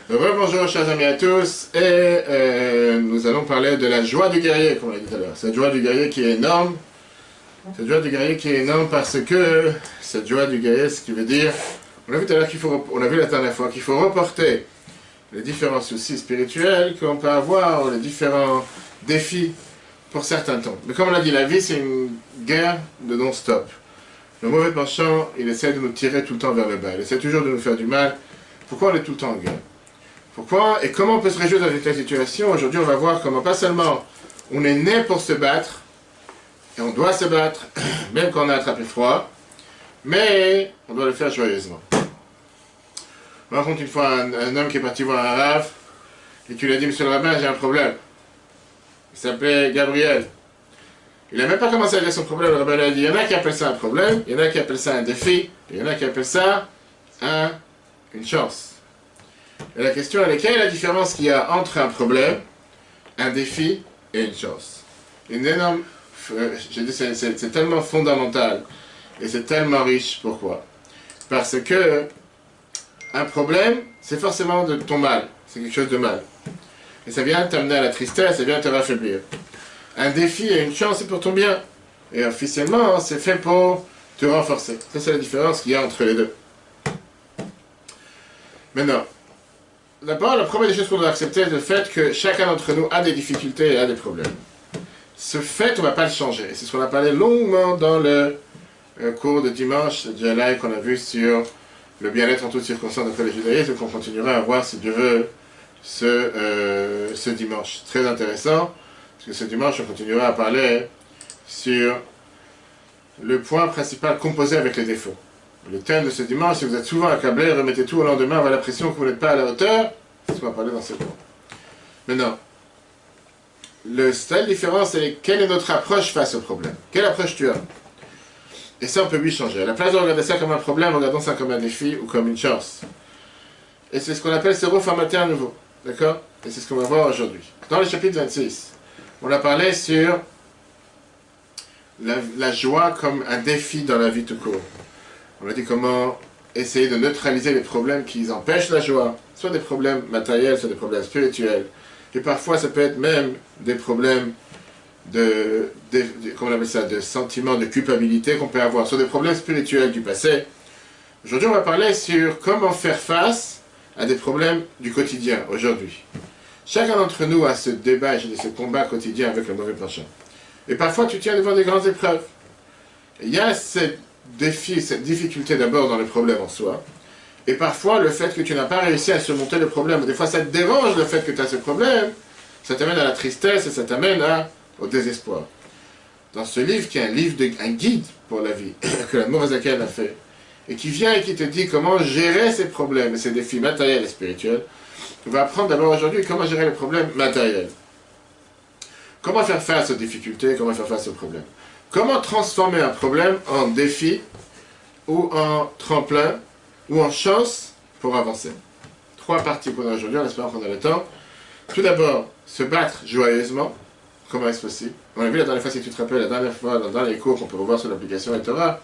Bonjour chers amis à tous, nous allons parler de la joie du guerrier, comme on l'a dit tout à l'heure. Cette joie du guerrier qui est énorme, cette joie du guerrier qui est énorme parce que cette joie du guerrier, ce qui veut dire, on a vu tout à l'heure on a vu la dernière fois qu'il faut reporter les différents soucis spirituels qu'on peut avoir, les différents défis pour certains temps. Mais comme on l'a dit, la vie c'est une guerre de non-stop. Le mauvais penchant, il essaie de nous tirer tout le temps vers le bas, il essaie toujours de nous faire du mal. Pourquoi on est tout le temps en guerre? Pourquoi et comment on peut se réjouir dans une telle situation? Aujourd'hui, on va voir comment pas seulement on est né pour se battre, et on doit se battre, même quand on a attrapé froid, mais on doit le faire joyeusement. Je me raconte une fois un homme qui est parti voir un rave, et qui lui a dit: Monsieur le rabbin, j'ai un problème. Il s'appelait Gabriel. Il n'a même pas commencé à dire son problème. Le rabbin lui a dit: il y en a qui appellent ça un problème, il y en a qui appellent ça un défi, et il y en a qui appellent ça une chance. Et la question est: quelle est la différence qu'il y a entre un problème, un défi et une chance? Une énorme... J'ai dit, c'est tellement fondamental et c'est tellement riche. Pourquoi? Parce que un problème, c'est forcément de ton mal, c'est quelque chose de mal. Et ça vient t'amener à la tristesse, ça vient te raffaiblir. Un défi et une chance, c'est pour ton bien. Et officiellement, c'est fait pour te renforcer. Ça, c'est la différence qu'il y a entre les deux. Maintenant, d'abord, la première des choses qu'on doit accepter, c'est le fait que chacun d'entre nous a des difficultés et a des problèmes. Ce fait, on ne va pas le changer. Et c'est ce qu'on a parlé longuement dans le cours de dimanche, de Jalai, qu'on a vu sur le bien-être en toutes circonstances d'après le judaïsme, qu'on continuera à voir, si Dieu veut, ce dimanche. Très intéressant, parce que ce dimanche, on continuera à parler sur le point principal composé avec les défauts. Le thème de ce dimanche, si vous êtes souvent accablé, remettez tout au lendemain, avoir l'impression que vous n'êtes pas à la hauteur, c'est ce qu'on va parler dans ce cours. Maintenant, le style différent, c'est quelle est notre approche face au problème. Quelle approche tu as? Et ça, on peut lui changer. À la place de regarder ça comme un problème, regardons ça comme un défi ou comme une chance. Et c'est ce qu'on appelle se reformater à nouveau. D'accord? Et c'est ce qu'on va voir aujourd'hui. Dans le chapitre 26, on a parlé sur la joie comme un défi dans la vie tout court. On a dit comment essayer de neutraliser les problèmes qui empêchent la joie, soit des problèmes matériels, soit des problèmes spirituels. Et parfois, ça peut être même des problèmes comment on appelle ça, de sentiments de culpabilité qu'on peut avoir, soit des problèmes spirituels du passé. Aujourd'hui, on va parler sur comment faire face à des problèmes du quotidien, aujourd'hui. Chacun d'entre nous a ce débat, ce combat quotidien avec le mauvais penchant. Et parfois, tu tiens devant des grandes épreuves. Et il y a cette défi, cette difficulté d'abord dans le problème en soi, et parfois le fait que tu n'as pas réussi à surmonter le problème, des fois ça te dérange le fait que tu as ce problème, ça t'amène à la tristesse et ça t'amène au désespoir. Dans ce livre qui est un guide pour la vie, que la Mourazaken a fait, et qui vient et qui te dit comment gérer ces problèmes et ces défis matériels et spirituels, on va apprendre d'abord aujourd'hui comment gérer les problèmes matériels. Comment faire face aux difficultés, comment faire face aux problèmes. Comment transformer un problème en défi, ou en tremplin, ou en chance pour avancer. Trois parties qu'on a aujourd'hui, en espérant qu'on a le temps. Tout d'abord, se battre joyeusement. Comment est-ce possible? On a vu la dernière fois, si tu te rappelles, la dernière fois, dans les cours qu'on peut revoir sur l'application Torah,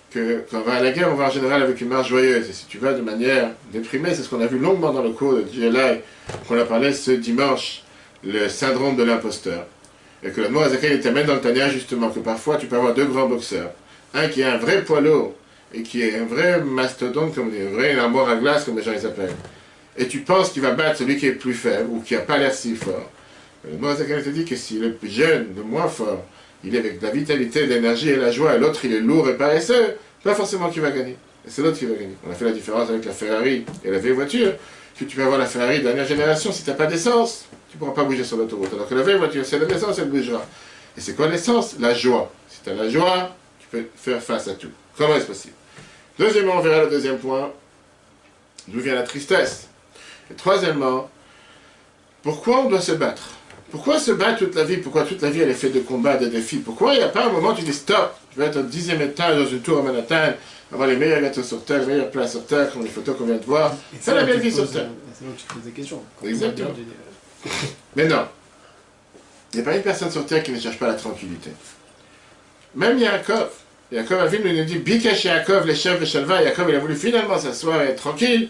que quand on va à la guerre, on va en général avec une marche joyeuse. Et si tu vas de manière déprimée, c'est ce qu'on a vu longuement dans le cours de GLI, qu'on a parlé ce dimanche, le syndrome de l'imposteur. Et que le mot Azakel t'amène dans le Tania justement, que parfois tu peux avoir deux grands boxeurs. Un qui est un vrai poids lourd, et qui est un vrai mastodonte, comme on dit, un vrai armoire à glace, comme les gens les appellent. Et tu penses qu'il va battre celui qui est plus faible, ou qui n'a pas l'air si fort. Le mot Azakel te dit que si le plus jeune, le moins fort, il est avec de la vitalité, de l'énergie et la joie, et l'autre il est lourd et paresseux, pas forcément qui va gagner. Et c'est l'autre qui va gagner. On a fait la différence avec la Ferrari et la vieille voiture. Que tu peux avoir la Ferrari dernière génération, si tu n'as pas d'essence, tu ne pourras pas bouger sur l'autoroute. Alors que la vieille voiture, c'est l'essence, elle bougera. Et c'est quoi l'essence? La joie. Si tu as la joie, tu peux faire face à tout. Comment est-ce possible? Deuxièmement, on verra le deuxième point, d'où vient la tristesse. Et troisièmement, pourquoi on doit se battre? Pourquoi se battre toute la vie? Pourquoi toute la vie elle est faite de combats, de défis? Pourquoi il n'y a pas un moment où tu dis stop, je vais être au 10e étage dans une tour à Manhattan, avoir les meilleurs gâteaux sur terre, les meilleurs plats sur terre, comme les photos qu'on vient de voir. C'est la belle vie sur terre. C'est là où tu te poses des questions. Exactement. Mais non, il n'y a pas une personne sur terre qui ne cherche pas la tranquillité. Même Yaakov a vu, nous dit Bikesh Yaakov, les chefs de Shalva. Yaakov, il a voulu finalement s'asseoir et être tranquille.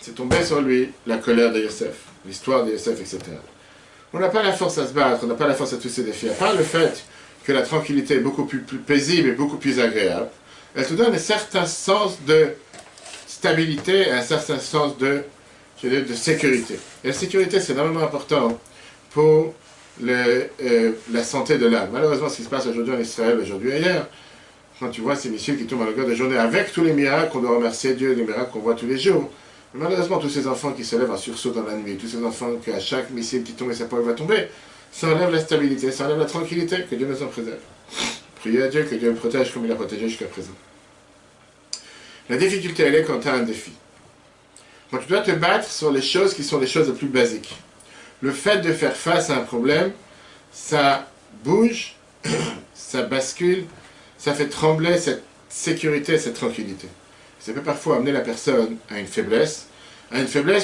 c'est tombé sur lui la colère de Yosef, l'histoire de Yosef, etc. On n'a pas la force à se battre, on n'a pas la force à tous ces défis. À part le fait que la tranquillité est beaucoup plus paisible et beaucoup plus agréable, elle te donne un certain sens de stabilité, un certain sens de sécurité. Et la sécurité, c'est énormément important pour la santé de l'âme. Malheureusement, ce qui se passe aujourd'hui en Israël, aujourd'hui ailleurs, quand tu vois ces missiles qui tombent à longueur de journée, avec tous les miracles qu'on doit remercier Dieu, les miracles qu'on voit tous les jours, mais malheureusement, tous ces enfants qui se lèvent en sursaut dans la nuit, tous ces enfants qu'à chaque missile qui tombe et sa poêle va tomber, ça enlève la stabilité, ça enlève la tranquillité, que Dieu nous en préserve. Priez à Dieu que Dieu me protège comme il a protégé jusqu'à présent. La difficulté, elle est quand tu as un défi. Quand tu dois te battre sur les choses qui sont les choses les plus basiques. Le fait de faire face à un problème, ça bouge, ça bascule, ça fait trembler cette sécurité, cette tranquillité. Ça peut parfois amener la personne à une faiblesse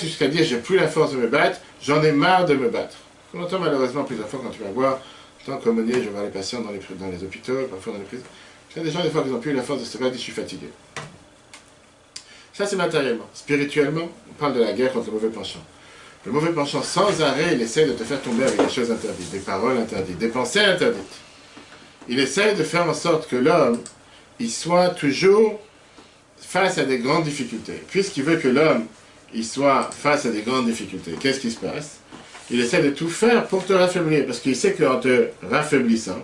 jusqu'à dire j'ai plus la force de me battre, j'en ai marre de me battre. On entend malheureusement plusieurs fois quand tu vas voir, en tant qu'aumônier, je vois les patients dans les hôpitaux, parfois dans les prisons. Il y a des gens des fois qui n'ont plus la force de se battre, je suis fatigué. Ça c'est matériellement. Spirituellement, on parle de la guerre contre le mauvais penchant. Le mauvais penchant, sans arrêt, il essaie de te faire tomber avec des choses interdites, des paroles interdites, des pensées interdites. Il essaie de faire en sorte que l'homme, il soit toujours face à des grandes difficultés. Puisqu'il veut que l'homme, il soit face à des grandes difficultés, qu'est-ce qui se passe? Il essaie de tout faire pour te raffaiblir, parce qu'il sait qu'en te raffaiblissant,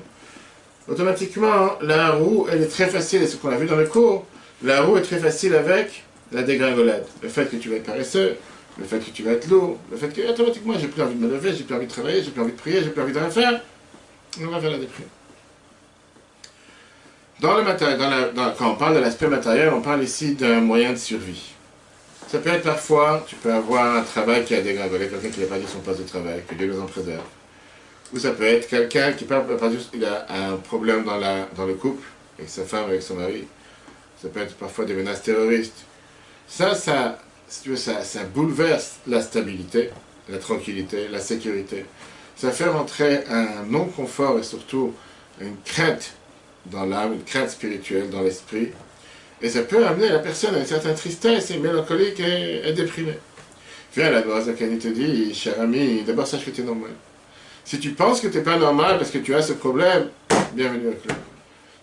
automatiquement, la roue, elle est très facile, et ce qu'on a vu dans le cours, la roue est très facile avec la dégringolade. Le fait que tu vas être paresseux, le fait que tu vas être lourd, le fait que, automatiquement, j'ai plus envie de me lever, j'ai plus envie de travailler, j'ai plus envie de prier, j'ai plus envie de rien faire, on va vers la déprime. Dans le matériel, quand on parle de l'aspect matériel, on parle ici d'un moyen de survie. Ça peut être parfois, tu peux avoir un travail qui a dégringolé, quelqu'un qui n'a pas dit son poste de travail, que Dieu nous en préserve. Ou ça peut être quelqu'un qui il a un problème dans le couple, avec sa femme, avec son mari. Ça peut être parfois des menaces terroristes. Ça, si tu veux, ça bouleverse la stabilité, la tranquillité, la sécurité. Ça fait rentrer un non-confort et surtout une crainte dans l'âme, une crainte spirituelle dans l'esprit. Et ça peut amener la personne à une certaine tristesse et mélancolique et déprimée. Viens là, Zakani te dit, cher ami, d'abord sache que tu es normal. Si tu penses que tu n'es pas normal parce que tu as ce problème, bienvenue au club.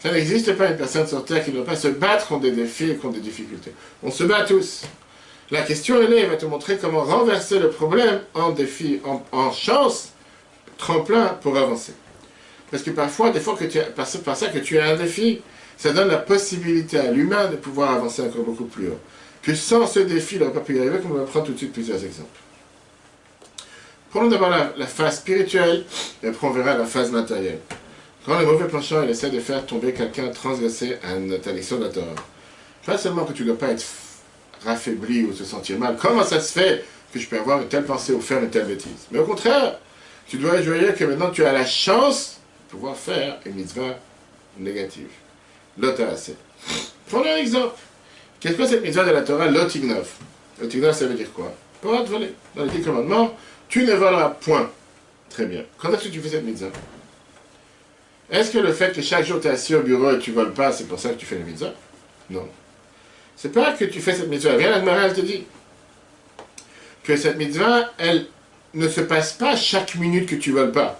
Ça n'existe pas une personne sur Terre qui ne doit pas se battre contre des défis et contre des difficultés. On se bat tous. La question, elle va te montrer comment renverser le problème en défi, en chance, tremplin pour avancer. Parce que parfois, des fois, par ça que tu as un défi, ça donne la possibilité à l'humain de pouvoir avancer encore beaucoup plus haut. Que sans ce défi, il n'aurait pas pu y arriver, comme on va prendre tout de suite plusieurs exemples. Prenons d'abord la phase spirituelle, et après on verra la phase matérielle. Quand le mauvais penchant, il essaie de faire tomber quelqu'un, transgresser une interdiction de la Torah. Pas seulement que tu ne dois pas être raffaibli ou se sentir mal. Comment ça se fait que je peux avoir une telle pensée ou faire une telle bêtise? Mais au contraire, tu dois être joyeux que maintenant tu as la chance de pouvoir faire une mitzvah négative. L'ota'aseh. Prenons un exemple. Qu'est-ce que cette mitzvah de la Torah, l'otignov? L'otignov, ça veut dire quoi? Pas te voler. Dans les 10 commandements, tu ne voleras point. Très bien. Quand est-ce que tu fais cette mitzvah? Est-ce que le fait que chaque jour tu es assis au bureau et tu ne voles pas, c'est pour ça que tu fais la mitzvah? Non. C'est pas que tu fais cette mitzvah. Rien, la Gemara, elle te dit que cette mitzvah, elle ne se passe pas chaque minute que tu ne voles pas.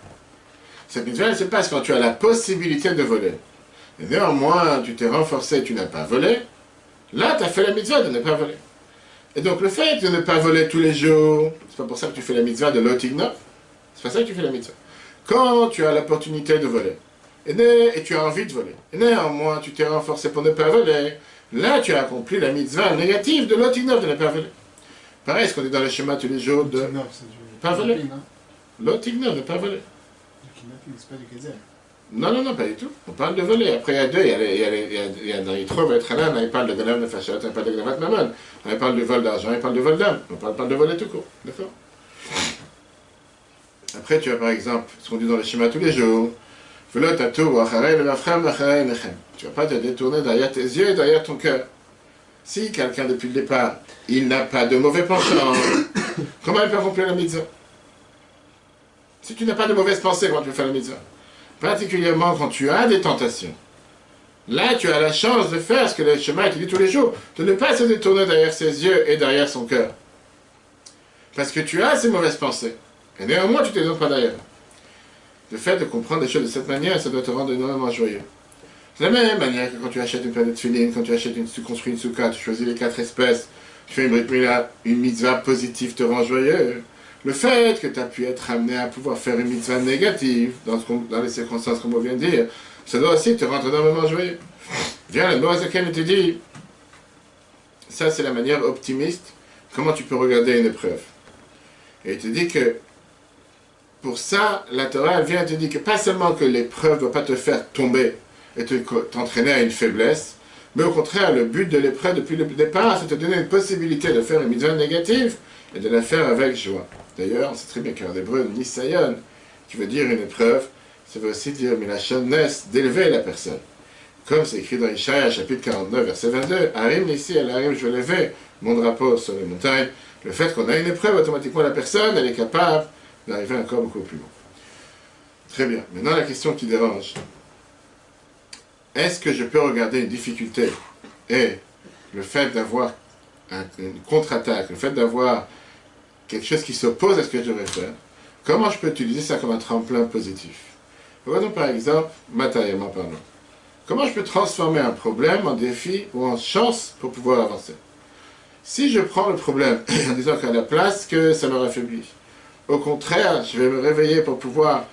Cette mitzvah, elle se passe quand tu as la possibilité de voler. Et néanmoins, tu t'es renforcé, tu n'as pas volé. Là, tu as fait la mitzvah de ne pas voler. Et donc, le fait de ne pas voler tous les jours, c'est pas pour ça que tu fais la mitzvah de l'otigna. C'est pas ça que tu fais la mitzvah. Quand tu as l'opportunité de voler, et tu as envie de voler, et néanmoins, tu t'es renforcé pour ne pas voler, là, tu as accompli la mitzvah négative de l'otigna, de ne pas voler. Pareil, est-ce qu'on est dans le schéma tous les jours de ne pas voler? L'otigna, de ne pas voler. C'est pas du Kezer. Non, pas du tout. On parle de voler. Après, il y a deux. Il y a dans Yitro, Etchanan, il parle de Ganav Nefashat, il parle de Ganavat Maman. Il parle de vol d'argent, il parle de vol d'âme. On parle pas de voler tout court. D'accord? Après, tu as par exemple, ce qu'on dit dans le schéma tous les jours. Tu ne vas pas te détourner derrière tes yeux et derrière ton cœur. Si quelqu'un, depuis le départ, il n'a pas de mauvais penchant, comment il peut accomplir la mitzvah? Si tu n'as pas de mauvaises pensées, comment tu peux faire la mitzvah? Particulièrement quand tu as des tentations. Là, tu as la chance de faire ce que le chemin te dit tous les jours, de ne pas se détourner derrière ses yeux et derrière son cœur. Parce que tu as ces mauvaises pensées. Et néanmoins, tu ne te donnes pas d'ailleurs. Le fait de comprendre les choses de cette manière, ça doit te rendre énormément joyeux. C'est la même manière que quand tu achètes une paire de tefilines, quand tu construis une soukha, tu choisis les 4 espèces, tu fais une brit mila, une mitzvah positive te rend joyeux. Le fait que tu as pu être amené à pouvoir faire une mitzvah négative, dans les circonstances comme on vient de dire, ça doit aussi te rendre énormément joyeux. Viens, le Moazaken te dit, ça c'est la manière optimiste, comment tu peux regarder une épreuve. Et il te dit que, pour ça, la Torah vient te dire que pas seulement que l'épreuve ne doit pas te faire tomber et t'entraîner à une faiblesse, mais au contraire, le but de l'épreuve depuis le départ, c'est de te donner une possibilité de faire une mitzvah négative et de la faire avec joie. D'ailleurs, on sait très bien qu'en hébreu, nisayon, qui veut dire une épreuve, ça veut aussi dire milachonnes, d'élever la personne. Comme c'est écrit dans Ishaïa, chapitre 49, verset 22, Arim ici, elle arrive, je vais lever mon drapeau sur les montagnes. Le fait qu'on a une épreuve, automatiquement la personne, elle est capable d'arriver encore beaucoup plus loin. Très bien. Maintenant, la question qui dérange. Est-ce que je peux regarder une difficulté et le fait d'avoir une contre-attaque, le fait d'avoir quelque chose qui s'oppose à ce que je devrais faire, comment je peux utiliser ça comme un tremplin positif? Regardons par exemple, matériellement parlant. Comment je peux transformer un problème en défi ou en chance pour pouvoir avancer? Si je prends le problème en disant qu'à la place que ça me affaiblit, au contraire, je vais me réveiller pour pouvoir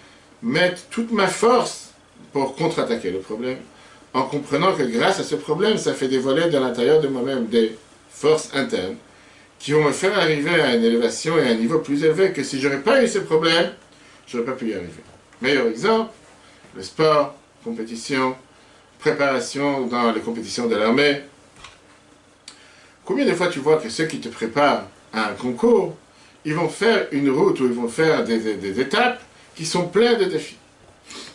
mettre toute ma force pour contre-attaquer le problème, en comprenant que grâce à ce problème, ça fait dévoiler de l'intérieur de moi-même des forces internes qui vont me faire arriver à une élévation et à un niveau plus élevé que si je n'aurais pas eu ce problème, je n'aurais pas pu y arriver. Meilleur exemple, le sport, compétition, préparation dans les compétitions de l'armée. Combien de fois tu vois que ceux qui te préparent à un concours, ils vont faire une route ou ils vont faire des étapes qui sont pleines de défis.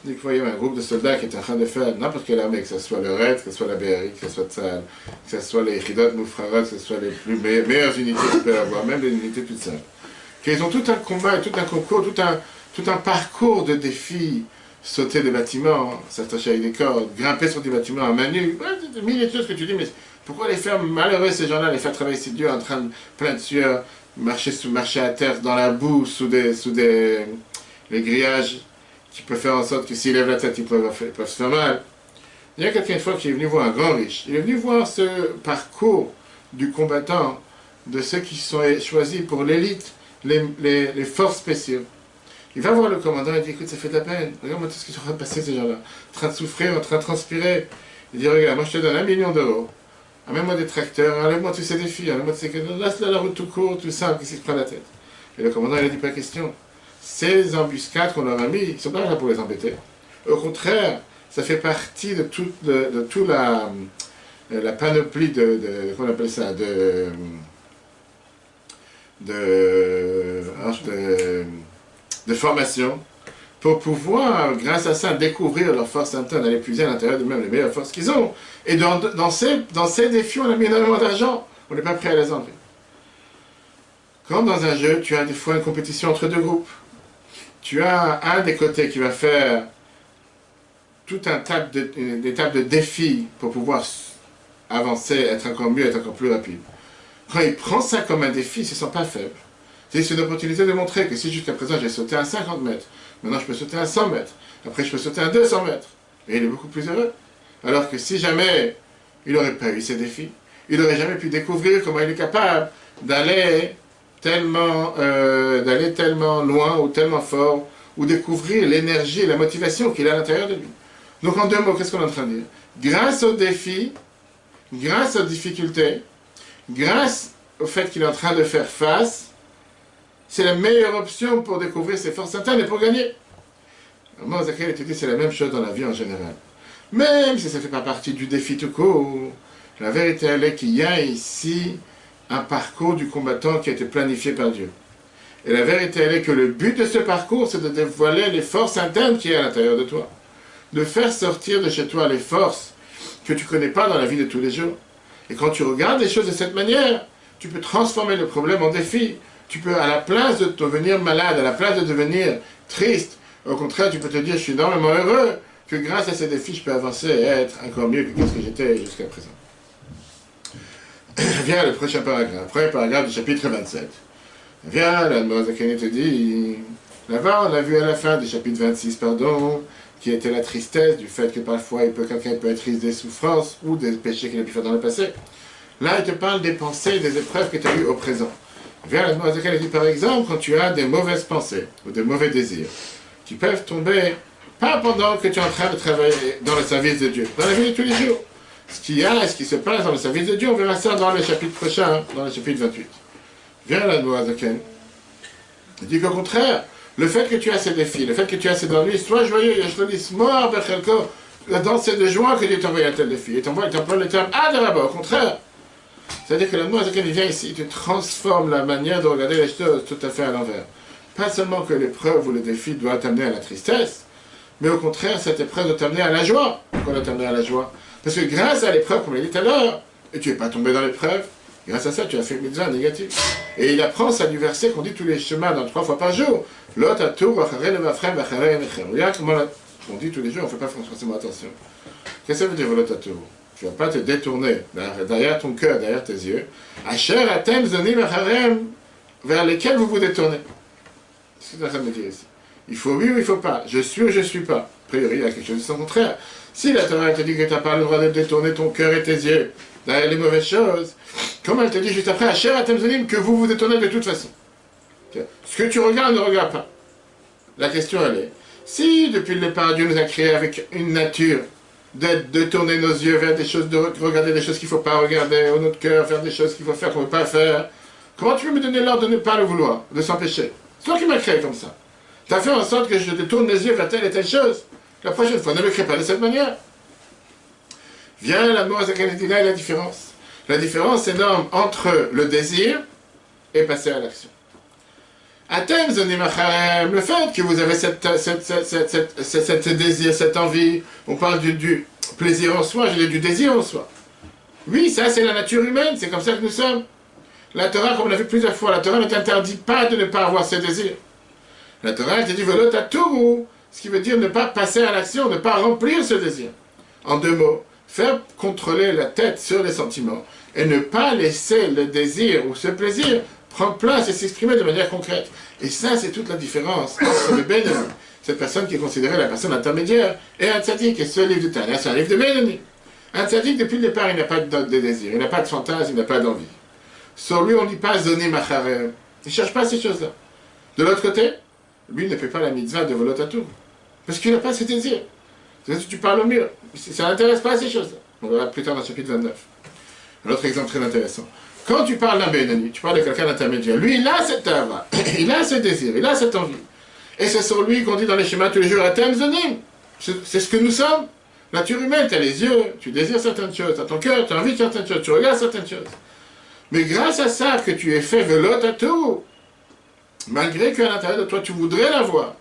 Dès que vous voyez un groupe de soldats qui est en train de faire n'importe quelle armée, que ce soit le RED, que ce soit la BRI, que ce soit Tzahal, que ce soit les Chidot Moufrarat, que ce soit les meilleures unités qu'ils peuvent avoir, même les unités toutes simples, qu'ils ont tout un combat, tout un concours, tout un parcours de défis, sauter des bâtiments, s'attacher avec des cordes, grimper sur des bâtiments à main nue, des milliers de choses que tu dis, mais pourquoi les faire malheureux ces gens-là, les faire travailler si dur, en train de plein de sueur, marcher à terre dans la boue, sous les grillages, qui peut faire en sorte que s'ils lèvent la tête, ils peuvent se faire mal. Il y a quelqu'un une fois qui est venu voir un grand riche. Il est venu voir ce parcours du combattant, de ceux qui sont choisis pour l'élite, les forces spéciales. Il va voir le commandant et dit, écoute, ça fait de la peine. Regarde-moi tout ce qu'ils sont en train de passer, ces gens-là. En train de souffrir, en train de transpirer. Il dit, regarde, moi je te donne 1 million d'euros. Amène-moi des tracteurs, enlève-moi tous ces défis, enlève-moi tous ces... Laisse-la la route tout court, tout simple, qu'est-ce qui se prend la tête? Et le commandant, il a dit, pas question. Ces embuscades qu'on leur a mis, ils ne sont pas là pour les embêter. Au contraire, ça fait partie de toute la panoplie comment on appelle ça, de formation, pour pouvoir, grâce à ça, découvrir leurs forces internes, aller puiser à l'intérieur d'eux-mêmes les meilleures forces qu'ils ont. Et dans ces défis, on a mis énormément d'argent, on n'est pas prêt à les enlever. Quand dans un jeu, tu as des fois une compétition entre 2 groupes, tu as un des côtés qui va faire tout un tas de défis pour pouvoir avancer, être encore mieux, être encore plus rapide. Quand il prend ça comme un défi, il ne se sent pas faible. C'est une opportunité de montrer que si jusqu'à présent j'ai sauté à 50 mètres, maintenant je peux sauter à 100 mètres, après je peux sauter à 200 mètres, et il est beaucoup plus heureux. Alors que si jamais il n'aurait pas eu ces défis, il n'aurait jamais pu découvrir comment il est capable d'aller tellement loin ou tellement fort, ou découvrir l'énergie et la motivation qu'il a à l'intérieur de lui. Donc en 2 mots, qu'est-ce qu'on est en train de dire? Grâce aux défis, grâce aux difficultés, grâce au fait qu'il est en train de faire face, c'est la meilleure option pour découvrir ses forces internes et pour gagner. Moi, Zachary te dit c'est la même chose dans la vie en général. Même si ça ne fait pas partie du défi tout court, la vérité elle est qu'il y a ici un parcours du combattant qui a été planifié par Dieu. Et la vérité elle est que le but de ce parcours, c'est de dévoiler les forces internes qui y a à l'intérieur de toi. De faire sortir de chez toi les forces que tu ne connais pas dans la vie de tous les jours. Et quand tu regardes les choses de cette manière, tu peux transformer le problème en défi. Tu peux, à la place de devenir malade, à la place de devenir triste, au contraire, tu peux te dire, je suis énormément heureux que grâce à ces défis, je peux avancer et être encore mieux que ce que j'étais jusqu'à présent. Viens le prochain paragraphe, premier paragraphe du chapitre 27. Viens, la Zaken te dit, là-bas on a vu à la fin du chapitre 26, pardon, qui était la tristesse du fait que parfois quelqu'un peut être triste des souffrances ou des péchés qu'il a pu faire dans le passé. Là, il te parle des pensées, des épreuves que tu as eues au présent. Viens, la Zaken dit par exemple, quand tu as des mauvaises pensées ou des mauvais désirs, qui peuvent tomber, pas pendant que tu es en train de travailler dans le service de Dieu, dans la vie de tous les jours. Ce qu'il y a et ce qui se passe dans le service de Dieu, on verra ça dans le chapitre prochain, dans le chapitre 28. Viens là, Noazaken. Il dit qu'au contraire, le fait que tu as ces défis, le fait que tu as ces ennuis, sois joyeux, dans ces de joie que Dieu t'envoie un tel défi. Il t'emploie le terme Adaraba, au contraire. C'est-à-dire que la Noazaken vient ici, il te transforme la manière de regarder les choses tout à fait à l'envers. Pas seulement que l'épreuve ou le défi doit t'amener à la tristesse, mais au contraire, cette épreuve doit t'amener à la joie. Pourquoi doit t'amener à la joie? Parce que grâce à l'épreuve, comme je l'ai dit tout à l'heure, et tu n'es pas tombé dans l'épreuve, grâce à ça, tu as fait une mitzvah négative. Et il apprend ça du verset qu'on dit tous les chemins dans 3 fois par jour. L'autre regarde comment on dit tous les jours, on ne fait pas forcément attention. Qu'est-ce que ça veut dire, l'autre tu ne vas pas te détourner derrière ton cœur, derrière tes yeux. Asher atem zonim acharem, vers lesquels vous vous détournez. C'est ce que ça me dit ici. Il faut oui ou il ne faut pas. Je suis ou je ne suis pas. A priori, il y a quelque chose de son contraire. Si la Torah te dit que tu n'as pas le droit de détourner ton cœur et tes yeux derrière les mauvaises choses, comme elle te dit juste après, Asher atem zonim, que vous vous détournez de toute façon. Ce que tu regardes, ne regarde pas. La question, elle est, si depuis le départ, Dieu nous a créés avec une nature de tourner nos yeux vers des choses, de regarder des choses qu'il ne faut pas regarder, au notre cœur, faire des choses qu'il faut faire qu'on ne veut pas faire, comment tu peux me donner l'ordre de ne pas le vouloir, de s'empêcher? C'est toi qui m'as créé comme ça. Tu as fait en sorte que je détourne les yeux vers telle et telle chose. La prochaine fois, ne me crée pas de cette manière. Viens, la Zaken dit là, la différence. La différence énorme entre le désir et passer à l'action. Atem zonim acharem, le fait que vous avez cette désir, cette envie, on parle du plaisir en soi, je dis du désir en soi. Oui, ça c'est la nature humaine, c'est comme ça que nous sommes. La Torah, comme on l'a vu plusieurs fois, la Torah ne t'interdit pas de ne pas avoir ce désir. La Torah, elle te dit velot aturu, ce qui veut dire ne pas passer à l'action, ne pas remplir ce désir. En 2 mots, faire contrôler la tête sur les sentiments et ne pas laisser le désir ou ce plaisir prendre place et s'exprimer de manière concrète. Et ça, c'est toute la différence entre le Benoni, cette personne qui est considérée la personne intermédiaire, et un tzaddik. Et ce livre de Tanya, c'est un livre de Benoni. Un tzaddik, depuis le départ, il n'a pas de désir, il n'a pas de fantasme, il n'a pas d'envie. Sur lui, on ne dit pas zonim acharem. Il ne cherche pas ces choses-là. De l'autre côté, lui ne fait pas la mitzvah de volot atur, parce qu'il n'a pas ce désir. Si tu parles au mur, ça n'intéresse pas ces choses-là. On verra plus tard dans le chapitre 29. Un autre exemple très intéressant. Quand tu parles d'un Benoni, tu parles de quelqu'un d'intermédiaire. Lui, il a cette ava, il a ce désir, il a cette envie. Et c'est sur lui qu'on dit dans les schémas tous les jours, Atem zonim. C'est ce que nous sommes. Nature humaine, tu as les yeux, tu désires certaines choses, tu as ton cœur, tu as envie de certaines choses, tu regardes certaines choses. Mais grâce à ça que tu es fait velot atur, malgré qu'à l'intérieur de toi tu voudrais l'avoir,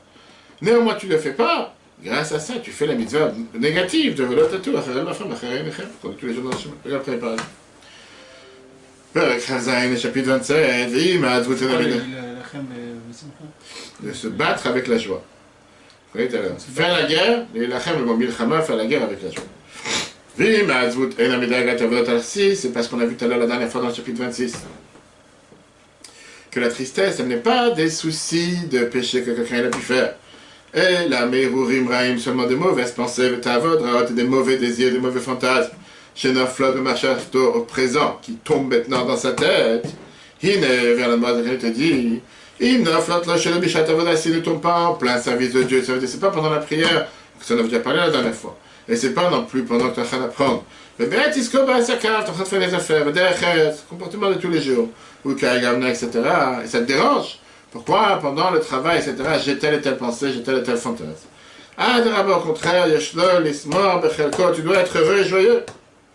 néanmoins tu ne le fais pas, grâce à ça tu fais la mitzvah négative de velot atur, comme tous les jours dans le chemin. Regarde après, par exemple. Chapitre 27, de se battre avec la joie. Vous voyez tout à l'heure. Faire la guerre, le mot milchama, faire la guerre avec la joie. C'est parce qu'on a vu tout à l'heure la dernière fois dans le chapitre 26 que la tristesse, elle n'est pas des soucis de péché que quelqu'un a pu faire. Et la merurim raim, seulement de mauvaises pensées, des mauvais désirs, des mauvais fantasmes. Chez Naflot de Machafto au présent, qui tombe maintenant dans sa tête. Hine, vers la mort de te dit, il Naflot là chez le Bichatavoda, s'il ne tombe pas en plein service de Dieu. Ça veut dire, c'est pas pendant la prière, que ça en a déjà parlé la dernière fois. Et c'est pas non plus pendant que tu es en train d'apprendre. Mais bien, tu es en train de faire des affaires, comportement de tous les jours, ou Kaïgamna, etc. Et ça te dérange. Pourquoi, pendant le travail, etc., j'ai telle et telle pensée, j'ai tel et tel fantasme. Ah, d'abord, au contraire, Yeshlo, l'Ismor, Bechelko, tu dois être heureux et joyeux.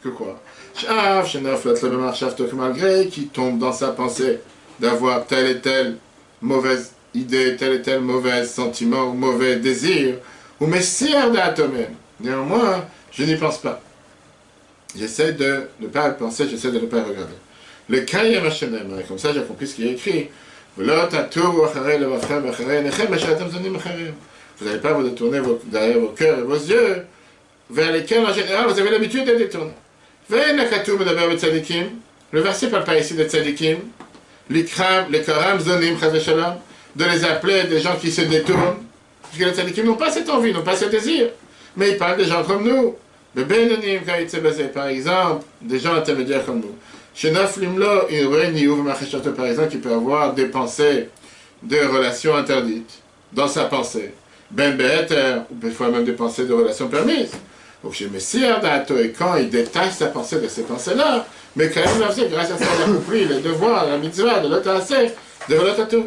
Que quoi? Malgré qui tombe dans sa pensée d'avoir telle et telle mauvaise idée, tel et tel mauvais sentiment ou mauvais désir, ou messire d'atomer. Néanmoins, je n'y pense pas. J'essaie de ne pas penser, j'essaie de ne pas regarder. Le Kayem Hashem, comme ça j'ai compris ce qui est écrit. Vous n'allez pas vous détourner derrière vos cœurs et vos yeux, vers lesquels en général vous avez l'habitude de détourner. Le verset parle pas ici de tzadikim, l'ikram, les karam zonim, de les appeler des gens qui se détournent. Parce que les tzadikim n'ont pas cette envie, n'ont pas ce désir. Mais ils parlent des gens comme nous. Le Benonim, par exemple, des gens intermédiaires comme nous. Chez Naflimlo, par exemple, qui peut avoir des pensées de relations interdites dans sa pensée. Ben Be'eter, ou parfois même des pensées de relations permises. Donc chez Messire d'Ato, et quand il détache sa pensée de ces pensées-là, mais quand même, grâce à ça, il a compris le devoir, la mitzvah, de l'autorité, de l'autorité.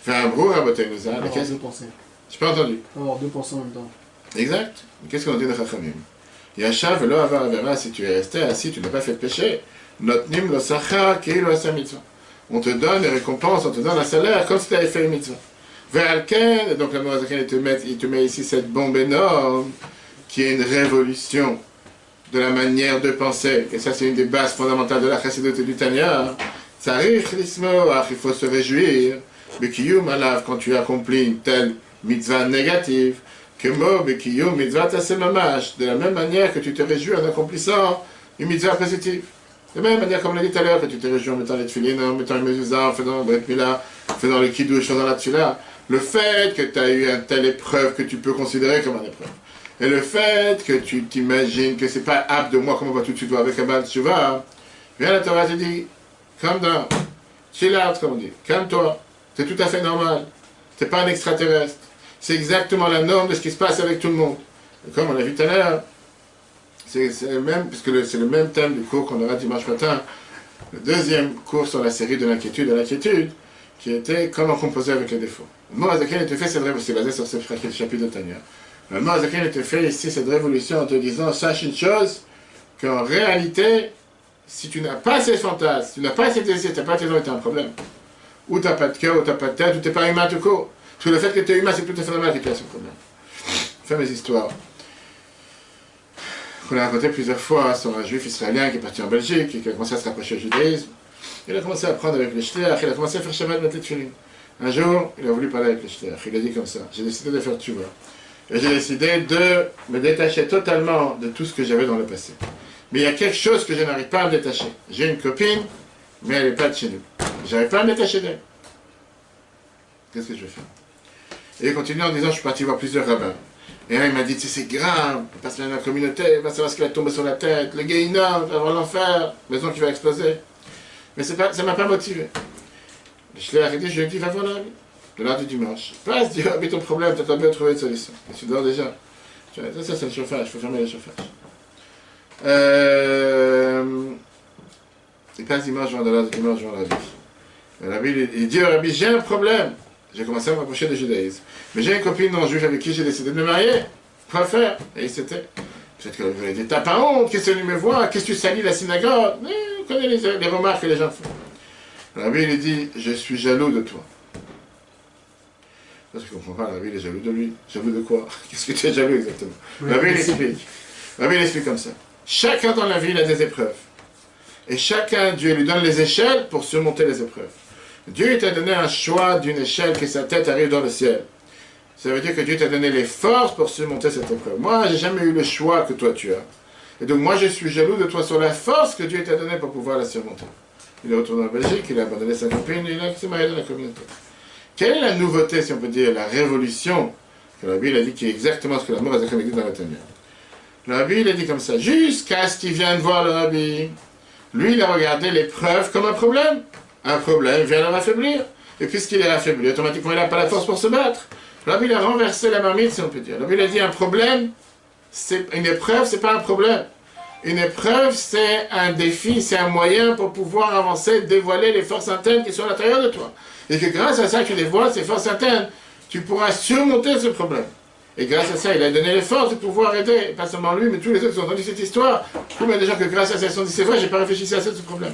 Fait un brou à beauté nous a. Deux pensées. J'ai pas entendu. Avoir deux pensées en même temps. Exact. Qu'est-ce qu'on dit de Chachamim? Yasha velo avar avera, si tu es resté assis, tu n'as pas fait de péché. Notnim lo sachar keilu asa mitzvah. On te donne les récompenses, on te donne un salaire comme si tu avais fait une mitzvah. Ve'alken, donc la Moazaken, il te met ici cette bombe énorme qui est une révolution de la manière de penser. Et ça, c'est une des bases fondamentales de la Chassidut et du Tanya. Tzarich lismoach, il faut se réjouir. Bekiyum alav, quand tu accomplis une telle mitzvah négative, que mo bekiyum mitzvah tasemamash, de la même manière que tu te réjouis en accomplissant une mitzvah positive. De la même manière, comme on l'a dit tout à l'heure, que tu te réjouis en mettant les tefilines, en mettant les mezuzah, en faisant le bret milah, en faisant le kiddush, en faisant la tefila. Le fait que tu as eu une telle épreuve que tu peux considérer comme une épreuve. Et le fait que tu t'imagines que c'est pas apte de moi, comme on va tout de suite voir avec Abba Tshuva, bien la Torah te dit, calme down, chill out, comme on dit, calme-toi, c'est tout à fait normal, t'es pas un extraterrestre, c'est exactement la norme de ce qui se passe avec tout le monde. Et comme on l'a vu tout à l'heure, c'est le même, puisque c'est le même thème du cours qu'on aura dimanche matin, le deuxième cours sur la série de l'inquiétude, qui était comment composer avec les défauts. Le mot Azaken était fait, c'est vrai, c'est basé sur ce chapitre de Tanya. Le mot Azaken était fait ici, cette révolution, en te disant, sache une chose, qu'en réalité, si tu n'as pas ces fantasmes, tu n'as pas ces désirs, tu n'as pas tes dons, tu as un problème. Ou tu n'as pas de cœur, ou tu n'as pas de tête, ou tu n'es pas humain tout court. Parce que le fait que tu es humain, c'est tout à fait normal que tu aies ce problème. Je fais mes histoires. On a raconté plusieurs fois sur un juif israélien qui est parti en Belgique et qui a commencé à se rapprocher du judaïsme. Il a commencé à apprendre avec le shliach, il a commencé à faire Shabbat mettre les tefilin. Un jour, il a voulu parler avec le shliach. Il a dit comme ça, j'ai décidé de faire tchouva. Et j'ai décidé de me détacher totalement de tout ce que j'avais dans le passé. Mais il y a quelque chose que je n'arrive pas à me détacher. J'ai une copine, mais elle n'est pas de chez nous. Je n'arrive pas à me détacher d'elle. Qu'est-ce que je vais faire? Et il continue en disant, je suis parti voir plusieurs rabbins. Et là, il m'a dit, c'est grave, parce que dans la communauté, il va savoir ce qui va tomber sur la tête, le Gehinnom, il va avoir l'enfer, maison qui va exploser. Mais ça ne m'a pas motivé. Le shliach a dit, je lui ai dit, va voir Rabbi, le lundi dimanche. Passe, dis, Rabbi, ton problème, tu as bien trouvé une solution. Je suis dehors déjà. Ça, c'est le chauffage, il faut fermer le chauffage. Il passe dimanche, je vais voir Rabbi. Rabbi, il dit, Rabbi, j'ai un problème. J'ai commencé à me rapprocher du judaïsme. Mais j'ai une copine non juive avec qui j'ai décidé de me marier. Quoi faire? Et il s'était. Peut-être qu'elle lui a dit, t'as pas honte, qu'est-ce que tu me vois, qu'est-ce que tu salis la synagogue? Mais on connaît les remarques que les gens font. Rabbi, il dit, je suis jaloux de toi. Parce qu'il ne comprend pas, Rabbi, il est jaloux de lui. Jaloux de quoi? Qu'est-ce que tu es jaloux exactement? Rabbi, il explique. Rabbi, il explique comme ça. Chacun dans la vie, il a des épreuves. Et chacun, Dieu lui donne les échelles pour surmonter les épreuves. Dieu t'a donné un choix d'une échelle que sa tête arrive dans le ciel. Ça veut dire que Dieu t'a donné les forces pour surmonter cette épreuve. Moi, j'ai jamais eu le choix que toi tu as. Et donc moi, je suis jaloux de toi sur la force que Dieu t'a donnée pour pouvoir la surmonter. Il est retourné en Belgique, il a abandonné sa copine, il a s'est marié dans la communauté. Quelle est la nouveauté, si on peut dire, la révolution que la Bible a dit qui est exactement ce que la mort a dit dans la Tanya. La Bible a dit comme ça, jusqu'à ce qu'il vienne voir le Rabbi. Lui, il a regardé l'épreuve comme un problème. Un problème vient l'affaiblir. Et puisqu'il est affaibli, automatiquement, il n'a pas la force pour se battre. La Bible a renversé la marmite, si on peut dire. La Bible a dit un problème, une épreuve, c'est pas un problème. Une épreuve, c'est un défi, c'est un moyen pour pouvoir avancer, dévoiler les forces internes qui sont à l'intérieur de toi. Et que grâce à ça, tu dévoiles ces forces internes, tu pourras surmonter ce problème. Et grâce à ça, il a donné les forces de pouvoir aider, pas seulement lui, mais tous les autres qui ont entendu cette histoire. Combien de gens que grâce à ça, ils se sont dit, c'est vrai, j'ai pas réfléchi à ça, ce problème.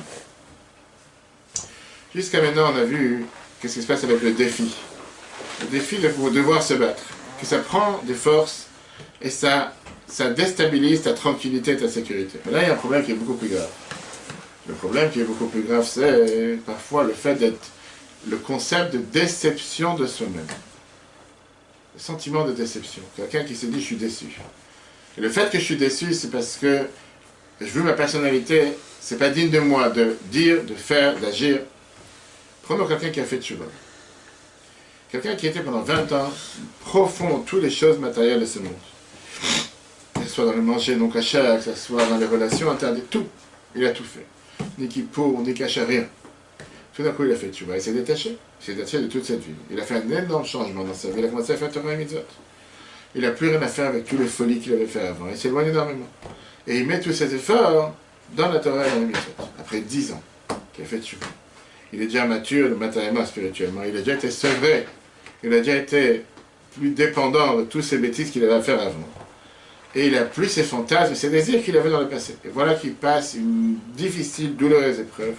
Jusqu'à maintenant, on a vu qu'est-ce qui se passe avec le défi. Le défi de devoir se battre. Que ça prend des forces et ça déstabilise ta tranquillité et ta sécurité. Mais là, il y a un problème qui est beaucoup plus grave. Le problème qui est beaucoup plus grave, c'est parfois le fait d'être le concept de déception de soi-même. Le sentiment de déception. Quelqu'un qui se dit, je suis déçu. Et le fait que je suis déçu, c'est parce que je veux ma personnalité, c'est pas digne de moi de dire, de faire, d'agir. Prenons quelqu'un qui a fait tchouva. Quelqu'un qui était pendant 20 ans profond dans toutes les choses matérielles de ce monde. Que ce soit dans le manger non cachère, que ce soit dans les relations interdites, tout. Il a tout fait. Ni kippour, ni cachère, rien. Tout d'un coup, il a fait tchouva. Il s'est détaché. Il s'est détaché de toute cette vie. Il a fait un énorme changement dans sa vie. Il a commencé à faire Torah et Mitzvot. Il n'a plus rien à faire avec toutes les folies qu'il avait fait avant. Il s'éloigne énormément. Et il met tous ses efforts dans la Torah et dans les Mitzvot. Après 10 ans qu'il a fait tchouva. Il est déjà mature matériellement, spirituellement. Il a déjà été sevré. Il a déjà été plus dépendant de toutes ces bêtises qu'il avait à faire avant. Et il n'a plus ses fantasmes et ses désirs qu'il avait dans le passé. Et voilà qu'il passe une difficile, douloureuse épreuve,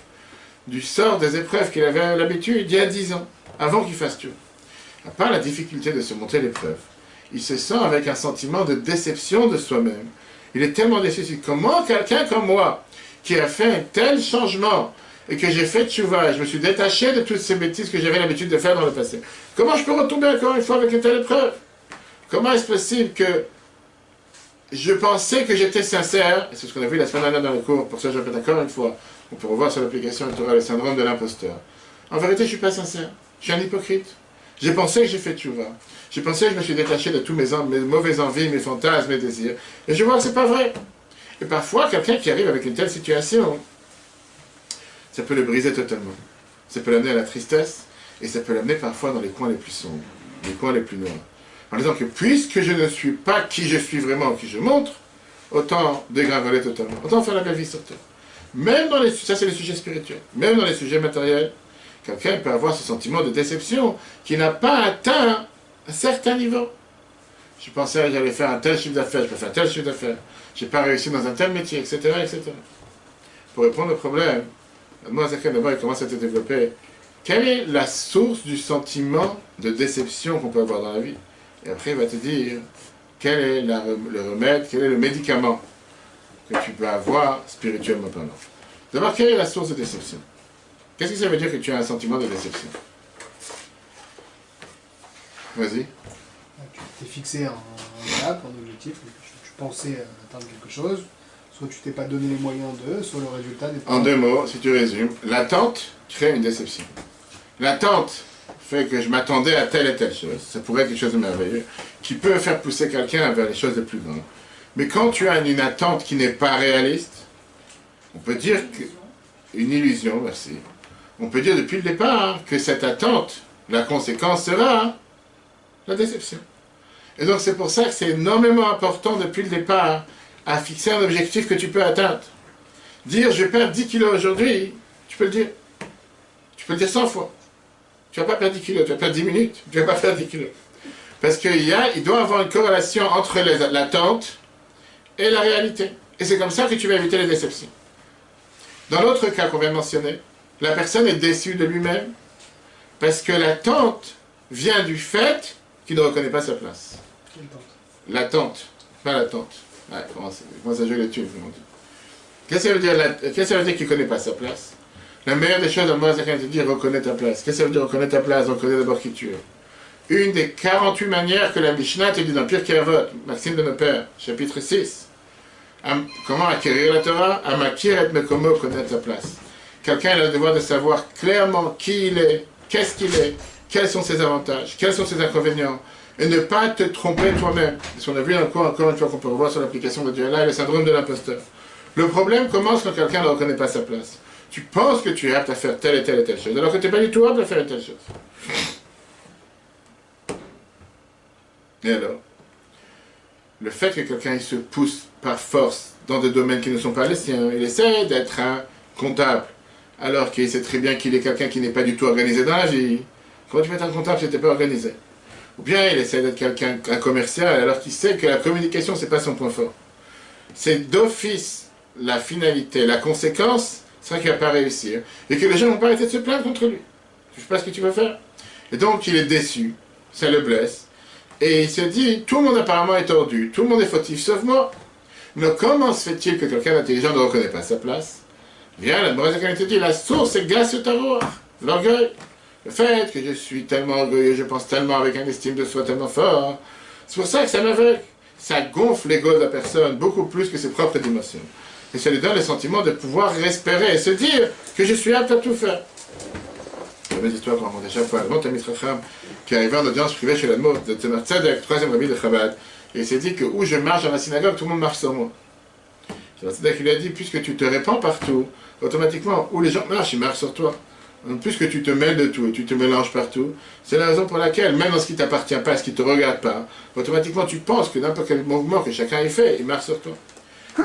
du sort des épreuves qu'il avait l'habitude il y a 10 ans, avant qu'il fasse tout. À part la difficulté de surmonter l'épreuve, il se sent avec un sentiment de déception de soi-même. Il est tellement déçu. Comment quelqu'un comme moi, qui a fait un tel changement, et que j'ai fait tchouva, je me suis détaché de toutes ces bêtises que j'avais l'habitude de faire dans le passé. Comment je peux retomber encore une fois avec une telle épreuve? Comment est-ce possible que je pensais que j'étais sincère, et c'est ce qu'on a vu la semaine dernière dans le cours, pour ça je répète encore une fois, on peut revoir sur l'application Torah le syndrome de l'imposteur. En vérité, je ne suis pas sincère, je suis un hypocrite. J'ai pensé que j'ai fait tchouva, j'ai pensé que je me suis détaché de tous mes mauvaises envies, mes fantasmes, mes désirs, et je vois que ce n'est pas vrai. Et parfois, quelqu'un qui arrive avec une telle situation, ça peut le briser totalement. Ça peut l'amener à la tristesse, et ça peut l'amener parfois dans les coins les plus sombres, les coins les plus noirs. En disant que puisque je ne suis pas qui je suis vraiment, qui je montre, autant dégringoler totalement, autant faire la belle vie sur terre. Même dans les, ça c'est les sujets spirituels, même dans les sujets matériels, quelqu'un peut avoir ce sentiment de déception qui n'a pas atteint un certain niveau. Je pensais que j'allais faire un tel chiffre d'affaires, je peux faire un tel chiffre d'affaires, je n'ai pas réussi dans un tel métier, etc., etc. Pour répondre au problème, moi, d'abord, il commence à se développer. Quelle est la source du sentiment de déception qu'on peut avoir dans la vie? Et après, il va te dire quel est le remède, quel est le médicament que tu peux avoir spirituellement parlant. D'abord, quelle est la source de déception? Qu'est-ce que ça veut dire que tu as un sentiment de déception? Vas-y. Tu t'es fixé un cap, un objectif, tu pensais atteindre quelque chose, soit tu t'es pas donné les moyens de, soit le résultat n'est pas... En 2 mots, si tu résumes, l'attente crée une déception. L'attente fait que je m'attendais à telle et telle chose, ça pourrait être quelque chose de merveilleux, qui peut faire pousser quelqu'un vers les choses les plus grandes. Mais quand tu as une attente qui n'est pas réaliste, on peut dire une illusion, merci. On peut dire depuis le départ que cette attente, la conséquence sera la déception. Et donc c'est pour ça que c'est énormément important depuis le départ à fixer un objectif que tu peux atteindre. Dire je vais perdre 10 kilos aujourd'hui, tu peux le dire. Tu peux le dire 100 fois. Tu ne vas pas perdre 10 kilos, tu vas perdre 10 minutes, tu ne vas pas perdre 10 kilos. Parce il doit y avoir une corrélation entre l'attente et la réalité. Et c'est comme ça que tu vas éviter les déceptions. Dans l'autre cas qu'on vient de mentionner, la personne est déçue de lui-même parce que l'attente vient du fait qu'il ne reconnaît pas sa place. L'attente, pas l'attente. Ouais, comment ça joue les thunes? Qu'est-ce que ça veut dire qu'il ne connaît pas sa place? La meilleure des choses dans le monde, c'est quand il dit reconnais ta place. Qu'est-ce que ça veut dire reconnais ta place? Reconnais d'abord qui tu es. Une des 48 manières que la Mishnah te dit dans Pirkei Avot, Maxime de nos pères, chapitre 6. Comment acquérir la Torah? Amakir et Mekomo, connaître sa place. Quelqu'un a le devoir de savoir clairement qui il est, qu'est-ce qu'il est, quels sont ses avantages, quels sont ses inconvénients, et ne pas te tromper toi-même. Ce qu'on a vu encore une fois qu'on peut revoir sur l'application de Dieu là, le syndrome de l'imposteur. Le problème commence quand quelqu'un ne reconnaît pas sa place. Tu penses que tu es apte à faire telle et telle et telle chose, alors que tu n'es pas du tout apte à faire une telle chose. Et alors, le fait que quelqu'un se pousse par force dans des domaines qui ne sont pas les siens, il essaie d'être un comptable, alors qu'il sait très bien qu'il est quelqu'un qui n'est pas du tout organisé dans la vie. Comment tu peux être un comptable si tu n'es pas organisé? Ou bien il essaie d'être quelqu'un, un commercial, alors qu'il sait que la communication, ce n'est pas son point fort. C'est d'office la finalité, la conséquence, c'est vrai qu'il ne va pas réussir. Et que les gens n'ont pas arrêté de se plaindre contre lui. Je ne sais pas ce que tu veux faire. Et donc il est déçu, ça le blesse. Et il se dit, tout le monde apparemment est tordu, tout le monde est fautif, sauf moi. Mais comment se fait-il que quelqu'un d'intelligent ne reconnaît pas sa place? Bien, la mauvaise qualité dit, la source, c'est glace tarot, l'orgueil. Le fait que je suis tellement orgueilleux, je pense tellement avec un estime de soi tellement fort, c'est pour ça que ça m'aveugle. Ça gonfle l'ego de la personne beaucoup plus que ses propres émotions. Et ça lui donne le sentiment de pouvoir respirer et se dire que je suis apte à tout faire. fameuse histoire qu'on raconte à chaque fois. Le grand Talmid Chacham qui arrivait en audience privée chez l'Admor de Tzemach Tzedek, troisième rabbi de Chabad, et il s'est dit que où je marche dans la synagogue, tout le monde marche sur moi. Tzemach Tzedek lui a dit, puisque tu te répands partout, automatiquement, où les gens marchent, ils marchent sur toi. Donc, puisque tu te mêles de tout et tu te mélanges partout, c'est la raison pour laquelle, même dans ce qui ne t'appartient pas, ce qui ne te regarde pas, automatiquement tu penses que n'importe quel mouvement que chacun ait fait, il marche sur toi.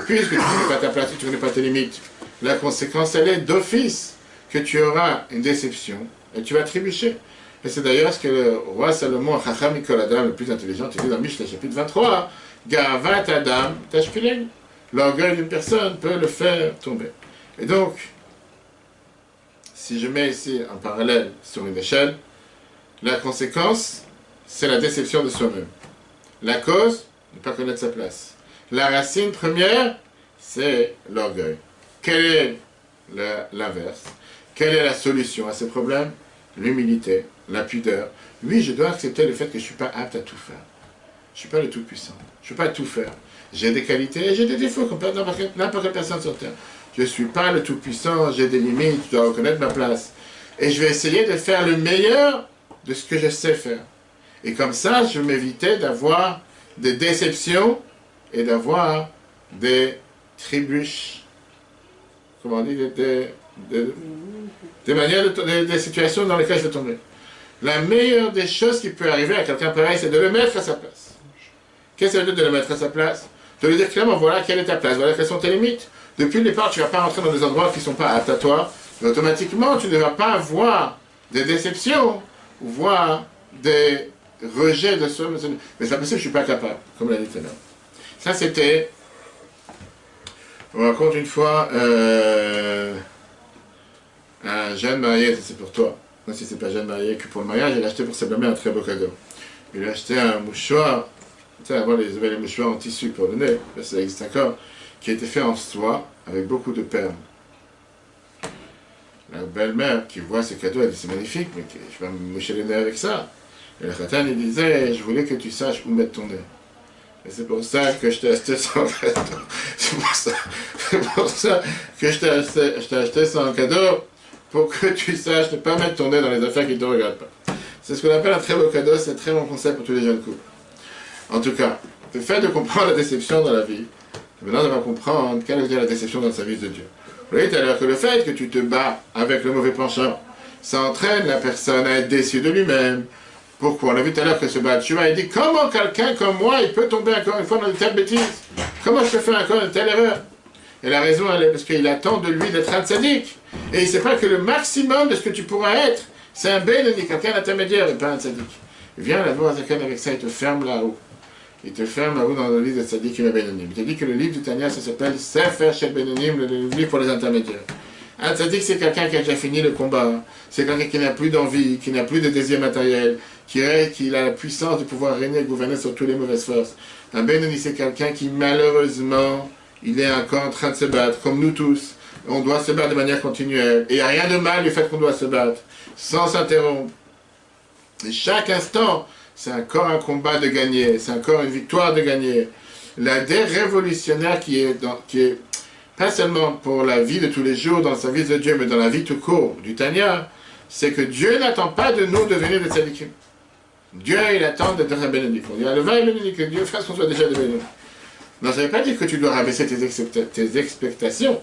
Puisque tu ne connais pas ta place, tu ne connais pas tes limites, la conséquence, elle est d'office que tu auras une déception et tu vas trébucher. Et c'est d'ailleurs ce que le roi Salomon, Chacham Mikol Adam, le plus intelligent, dit dans Mishleh chapitre 23, Gavat Adam Tashpilin. L'orgueil d'une personne peut le faire tomber. Et donc, si je mets ici un parallèle sur une échelle, la conséquence, c'est la déception de soi-même. La cause, ne pas connaître sa place. La racine première, c'est l'orgueil. Quel est l'inverse? Quelle est la solution à ces problèmes? L'humilité, la pudeur. Oui, je dois accepter le fait que je ne suis pas apte à tout faire. Je ne suis pas le tout-puissant. Je ne peux pas tout faire. J'ai des qualités et j'ai des défauts comme n'importe quelle personne sur Terre. Je ne suis pas le tout-puissant, j'ai des limites, je dois reconnaître ma place. Et je vais essayer de faire le meilleur de ce que je sais faire. Et comme ça, je vais m'éviter d'avoir des déceptions et d'avoir des trébuches. Comment on dit? Des manières, des situations dans lesquelles je vais tomber. La meilleure des choses qui peut arriver à quelqu'un pareil, c'est de le mettre à sa place. Qu'est-ce que ça veut dire de le mettre à sa place? De lui dire clairement, voilà quelle est ta place, voilà quelles sont tes limites. Depuis le départ, tu ne vas pas rentrer dans des endroits qui ne sont pas aptes à toi, mais automatiquement, tu ne vas pas voir des déceptions, ou voir des rejets de soi. Mais c'est pas possible, je ne suis pas capable, comme l'a dit tout à l'heure. Ça, c'était... On raconte une fois un jeune marié, c'est pour toi. Moi, si c'est pas jeune marié que pour le mariage, il a acheté pour sa belle-mère un très beau cadeau. Il a acheté un mouchoir, tu sais, avant les mouchoirs en tissu pour le nez, ça existe encore, qui a été fait en soie avec beaucoup de perles. La belle-mère qui voit ce cadeau, elle dit c'est magnifique, mais je vais me moucher les nez avec ça. Et le khatan, il disait, je voulais que tu saches où mettre ton nez. Et c'est pour ça que je t'ai acheté sans cadeau. C'est pour ça que je t'ai acheté sans cadeau, pour que tu saches ne pas mettre ton nez dans les affaires qui ne te regardent pas. C'est ce qu'on appelle un très beau cadeau, c'est un très bon conseil pour tous les jeunes couples. En tout cas, le fait de comprendre la déception dans la vie, maintenant on va comprendre quelle est la déception dans le service de Dieu. Vous voyez tout à l'heure que le fait que tu te bats avec le mauvais penchant, ça entraîne la personne à être déçue de lui-même. Pourquoi? On a vu tout à l'heure que ce Baal Tshuva, il dit comment quelqu'un comme moi, il peut tomber encore une fois dans une telle bêtise? Comment je peux faire encore une telle erreur? Et la raison, elle est parce qu'il attend de lui d'être un tzaddik. Et il ne sait pas que le maximum de ce que tu pourras être, c'est un bénoni, quelqu'un d'intermédiaire et pas un tzaddik. Il vient la voir avec ça, il te ferme là-haut. Il te ferme là-haut dans le livre de tzaddik et bénonim. Il te dit que le livre du Tanya, ça s'appelle Sefer Shel Bénonim, le livre pour les intermédiaires. Un tzaddik, c'est quelqu'un qui a déjà fini le combat. C'est quelqu'un qui n'a plus d'envie, qui n'a plus de désir matériel, qui a la puissance de pouvoir régner et gouverner sur toutes les mauvaises forces. Un bénoni, c'est quelqu'un qui, malheureusement, il est encore en train de se battre, comme nous tous. On doit se battre de manière continuelle. Et il n'y a rien de mal du fait qu'on doit se battre, sans s'interrompre. Et chaque instant, c'est encore un combat de gagner, c'est encore une victoire de gagner. La dé révolutionnaire qui est pas seulement pour la vie de tous les jours dans le service de Dieu, mais dans la vie tout court du Tanya, c'est que Dieu n'attend pas de nous devenir des tzadikim. Dieu, il attend d'être un bénédict. On dit, le vin est bénédict, que Dieu fasse qu'on soit déjà des bénédicts. Non, ça ne veut pas dire que tu dois rabaisser tes expectations.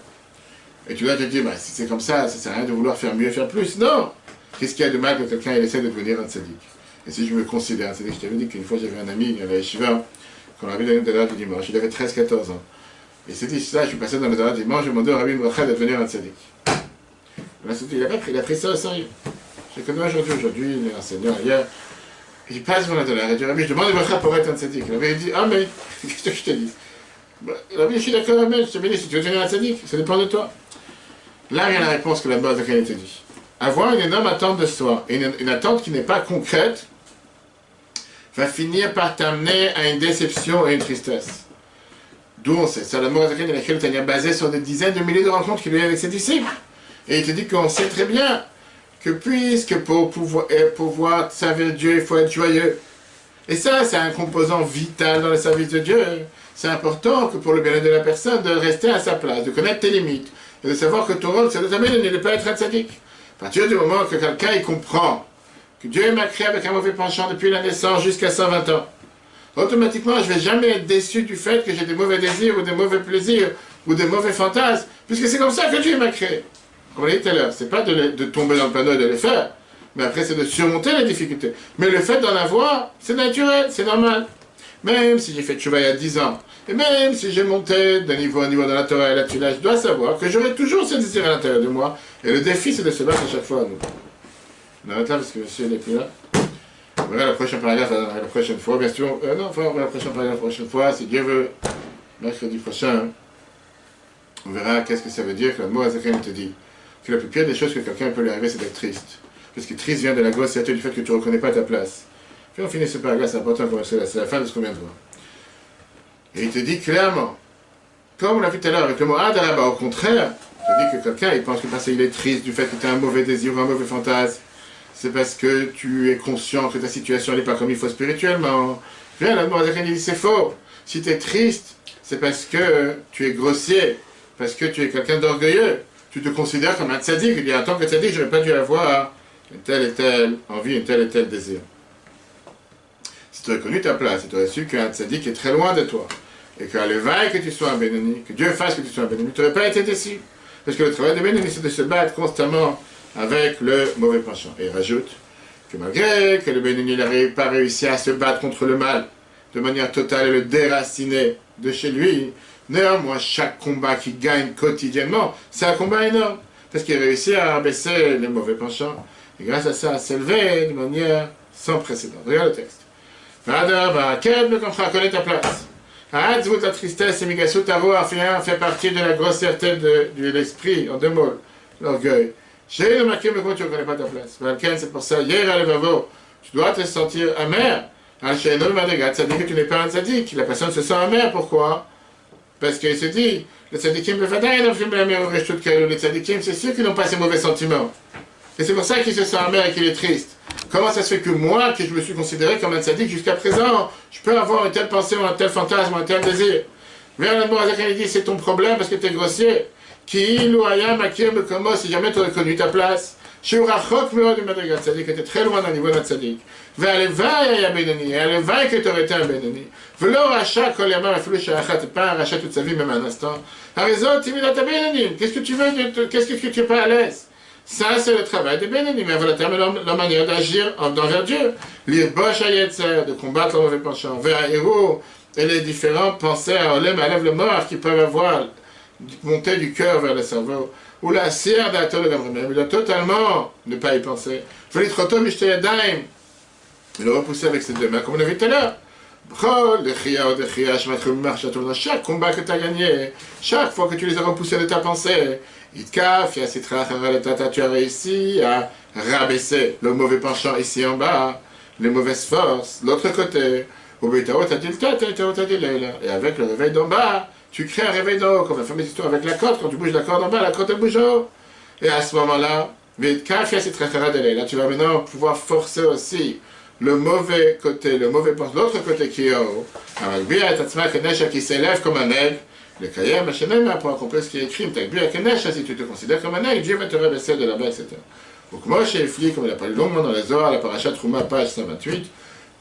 Et tu dois te dire, bah, si c'est comme ça ne sert à rien de vouloir faire mieux, faire plus. Non! Qu'est-ce qu'il y a de mal que quelqu'un essaie de devenir un tzaddik? Et si je me considère un tzaddik, je t'avais dit qu'une fois j'avais un ami, il avait Yeshiva, qu'on avait donné le dollar du dimanche, il avait 13-14 ans. Et il s'est dit, ça, je suis passé dans le dollar du dimanche, je demandais au Rabbi Bracha de devenir un tzaddik. Il a pris ça au sérieux. Je le connais aujourd'hui, il est enseignant ailleurs. Il passe devant le dollar, il dit, Rabbi, je demande Bracha pour être un tzaddik. Le Rabbi dit, ah mais, qu'est-ce que je te dis? Rabbi, je suis d'accord, mais je te dis, si tu veux devenir un tzaddik, ça dépend de toi. Là, il y a la réponse que la base de laquelle il te dit. Avoir une énorme attente de soi, et une attente qui n'est pas concrète, va finir par t'amener à une déception et une tristesse. D'où on sait. C'est la mort de laquelle tu as basé sur des dizaines de milliers de rencontres qu'il a eu avec ses disciples. Et il te dit qu'on sait très bien que puisque pour pouvoir servir Dieu, il faut être joyeux. Et ça, c'est un composant vital dans le service de Dieu. C'est important que pour le bien-être de la personne, de rester à sa place, de connaître tes limites, et de savoir que ton rôle, c'est de t'amener de ne pas être un tzaddik. À partir du moment que quelqu'un il comprend que Dieu m'a créé avec un mauvais penchant depuis la naissance jusqu'à 120 ans, automatiquement, je ne vais jamais être déçu du fait que j'ai des mauvais désirs ou des mauvais plaisirs ou des mauvais fantasmes, puisque c'est comme ça que Dieu m'a créé. Comme on l'a dit tout à l'heure, c'est pas de tomber dans le panneau et de les faire, mais après c'est de surmonter les difficultés. Mais le fait d'en avoir, c'est naturel, c'est normal. Même si j'ai fait tchouva il y a 10 ans, et même si j'ai monté d'un niveau à niveau dans la Torah et la Tula, je dois savoir que j'aurai toujours ce désir à l'intérieur de moi, et le défi c'est de se battre à chaque fois à nous. On arrête là parce que monsieur n'est plus là. On verra le prochain paragraphe la prochaine fois, bien sûr. Non, on verra le prochain paragraphe la prochaine fois, si Dieu veut, mercredi prochain. On verra qu'est-ce que ça veut dire que le mot Azaken te dit. Que la plus pire des choses que quelqu'un peut lui arriver, c'est d'être triste. Parce que triste vient de la grossièreté du fait que tu ne reconnais pas ta place. Puis on finit ce paragraphe, c'est important comme c'est la fin de ce qu'on vient de voir. Et il te dit clairement, comme on l'a vu tout à l'heure avec le mot Adaraba, au contraire, il te dit que quelqu'un, il pense que parce qu'il est triste du fait que tu as un mauvais désir ou un mauvais fantasme, c'est parce que tu es conscient que ta situation n'est pas comme il faut spirituellement. Bien, là, il dit c'est faux. Si tu es triste, c'est parce que tu es grossier, parce que tu es quelqu'un d'orgueilleux. Tu te considères comme un tzaddik. Il y a un temps que tzaddik, je n'aurais pas dû avoir une telle et telle envie, une telle et telle désir. Si tu aurais connu ta place, si tu aurais su qu'un tzaddik est très loin de toi, et qu'à l'éveil que tu sois un bénéni, que Dieu fasse que tu sois un bénéni, tu n'aurais pas été déçu. Parce que le travail de bénéni, c'est de se battre constamment avec le mauvais penchant. Et il rajoute que malgré que le bénéni n'arrive pas réussi à se battre contre le mal de manière totale et le déraciner de chez lui, néanmoins chaque combat qu'il gagne quotidiennement, c'est un combat énorme. Parce qu'il réussit à abaisser les mauvais penchants. Et grâce à ça, à s'élever de manière sans précédent. Regarde le texte. Connais ta place. La tristesse et Migasut fait partie de la grossièreté de l'esprit, en deux mots, l'orgueil. J'ai remarqué, mais comment tu ne connais pas ta place? C'est pour ça, tu dois te sentir amer. Ça dit que tu n'es pas un tzaddik. La personne se sent amère. Pourquoi? Parce qu'il se dit, les tzaddikim, les tzaddikim, c'est sûr qu'ils n'ont pas ces mauvais sentiments. Et c'est pour ça qu'il se sent amer et qu'il est triste. Comment ça se fait que moi, que je me suis considéré comme un tzaddik jusqu'à présent, je peux avoir une telle pensée, ou un tel fantasme, ou un tel désir? Vers le mot, il dit, c'est ton problème parce que tu es grossier. Qui comment si jamais tu aurais connu ta place. C'est-à-dire que tu es très loin d'un niveau d'un tzaddik. Et à l'éveil que tu aurais été un bénéni. Pas un rachat toute sa vie, même un instant. Qu'est-ce que tu veux? Qu'est-ce que tu es pas à l'aise? Ça, c'est le travail des bénénis. Mais voilà, la manière d'agir envers Dieu. De combattre le mauvais penchant. Et les différents pensées à Olem, à le mort qui peuvent avoir monter du cœur vers le cerveau. Ou la cire d'Ato le Gamremem. Il doit totalement ne pas y penser. Il le repousser avec ses deux mains, comme on a vu tout à l'heure. Chaque combat que tu as gagné, chaque fois que tu les as repoussés de ta pensée, tu as réussi à rabaisser le mauvais penchant ici en bas, les mauvaises forces, l'autre côté. Et avec le réveil d'en bas, tu crées un réveil d'en haut, comme la fameuse histoire avec la corde. Quand tu bouges la corde en bas, la corde elle bouge en haut. Et à ce moment-là, là tu vas maintenant pouvoir forcer aussi le mauvais côté, le mauvais penchant, l'autre côté qui est en haut. Qui s'élève comme un aigle. Le Kayem, pour comprendre ce qui est écrit, si tu te considères comme un aigle, Dieu va te rabaisser de là-bas, etc. Donc moi, chez Efli, comme il a parlé longuement dans les Zohar, la Parashat Trouma, page 128,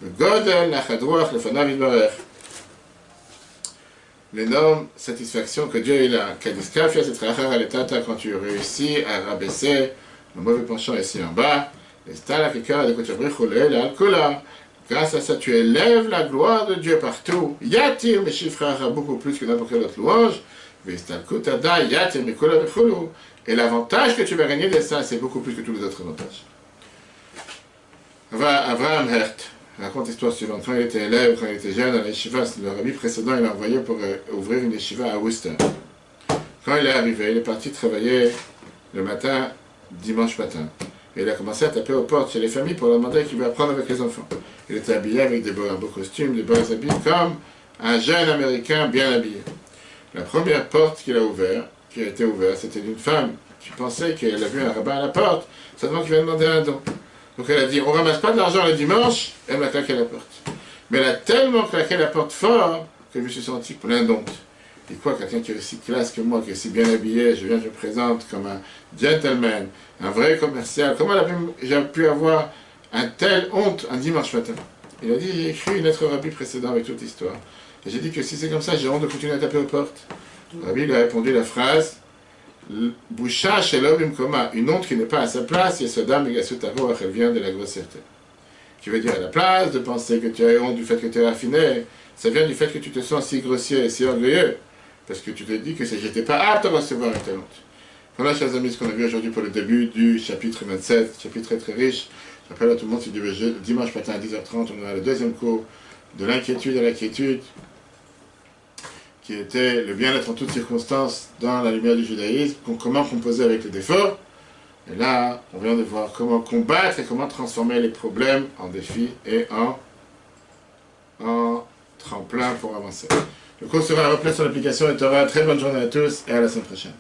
le Godel, Nachadruach, le Fanav Yitbarech. L'énorme satisfaction que Dieu il a, quand tu réussis à rabaisser le mauvais penchant ici en bas, grâce à ça, tu élèves la gloire de Dieu partout. Yatir mes chiffres beaucoup plus que n'importe quelle autre louange. Et l'avantage que tu vas gagner de ça, c'est beaucoup plus que tous les autres avantages. Abraham Hert raconte l'histoire suivante. Quand il était élève, quand il était jeune, à la yeshiva, le rabbi précédent, il l'a envoyé pour ouvrir une yeshiva à Worcester. Quand il est arrivé, il est parti travailler le matin, dimanche matin. Et il a commencé à taper aux portes chez les familles pour leur demander qu'il veut apprendre avec les enfants. Il était habillé avec des beaux costumes, des beaux habits, comme un jeune Américain bien habillé. La première porte qu'il a ouverte, qui a été ouverte, c'était d'une femme qui pensait qu'elle a vu un rabbin à la porte, seulement qu'il vient demander un don. Donc elle a dit, on ne ramasse pas de l'argent le dimanche, elle m'a claqué la porte. Mais elle a tellement claqué la porte fort que je me suis senti plein d'honte. Et quoi, quelqu'un qui est aussi classe que moi, qui est aussi bien habillé, je me présente comme un gentleman, un vrai commercial. Comment j'ai pu avoir un tel honte un dimanche matin? Il a dit, j'ai écrit une lettre au rabbi précédent avec toute l'histoire. Et j'ai dit que si c'est comme ça, j'ai honte de continuer à taper aux portes. Le rabbi lui a répondu la phrase, Boucha chez l'homme coma, une honte qui n'est pas à sa place, et ce dame elle vient de la grossièreté. Qui veut dire à la place de penser que tu as honte du fait que tu es raffiné, ça vient du fait que tu te sens si grossier et si orgueilleux, parce que tu te dis que j'étais pas apte à recevoir une telle honte. Voilà, chers amis, ce qu'on a vu aujourd'hui pour le début du chapitre 27, chapitre très très riche. Je rappelle à tout le monde, si dimanche matin à 10h30, on aura le deuxième cours de l'inquiétude à l'inquiétude, qui était le bien-être en toutes circonstances dans la lumière du judaïsme, comment composer avec les défauts. Et là, on vient de voir comment combattre et comment transformer les problèmes en défis et en tremplin pour avancer. Le cours sera repris sur l'application et Torah. Très bonne journée à tous et à la semaine prochaine.